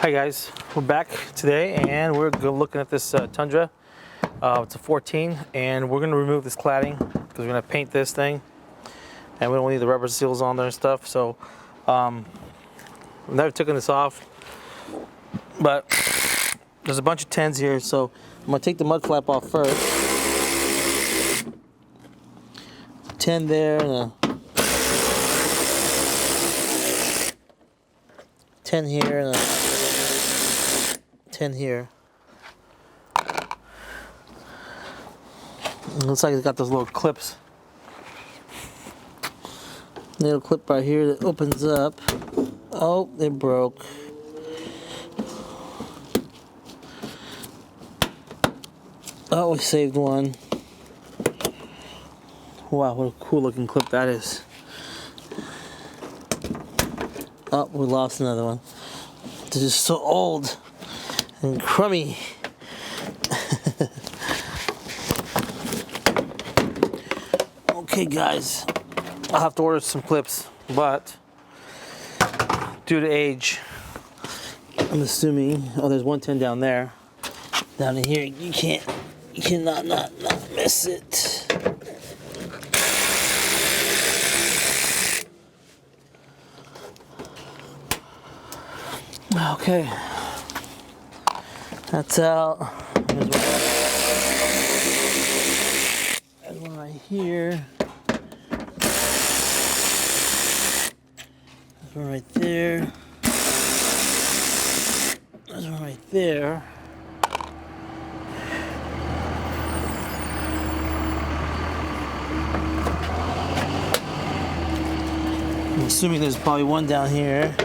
Hi guys, we're back today and we're looking at this Tundra. It's a 14 and we're going to remove this cladding because we're going to paint this thing and we don't need the rubber seals on there and stuff. So I've never taken this off, but there's a bunch of 10s here, so I'm going to take the mud flap off first. 10 there and a 10 here and a 10 here. It looks like it's got those little clips. Little clip right here that opens up. Oh, it broke. Oh, we saved one. Wow, what a cool looking clip that is. Oh, we lost another one. This is so old and crummy. Okay guys, I'll have to order some clips, but due to age, I'm assuming, oh, there's 110 down there. Down in here, you cannot not miss it. Okay, that's out. There's one right here. There's one right there. There's one right there. I'm assuming there's probably one down here.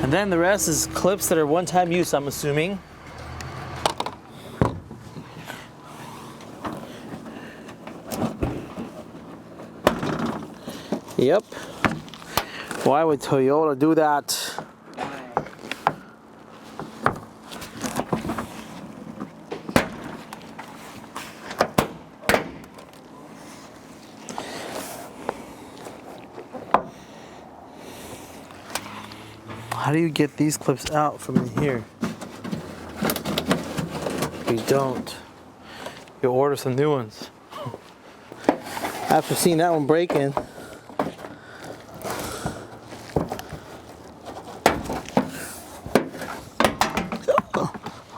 And then the rest is clips that are one-time use, I'm assuming. Yep. Why would Toyota do that? How do you get these clips out from in here? You don't. You order some new ones. After seeing that one breaking,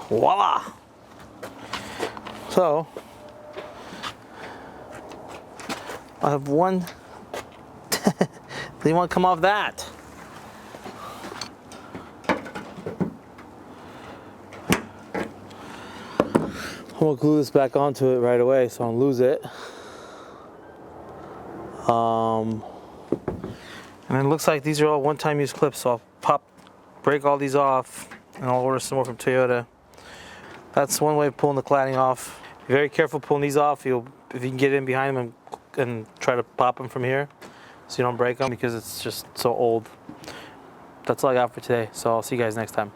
voila! So I have one. They want to come off that. I'm gonna glue this back onto it right away so I don't lose it. And it looks like these are all one-time use clips, so I'll break all these off and I'll order some more from Toyota. That's one way of pulling the cladding off. Be very careful pulling these off. If you can get in behind them and try to pop them from here so you don't break them because it's just so old. That's all I got for today, so I'll see you guys next time.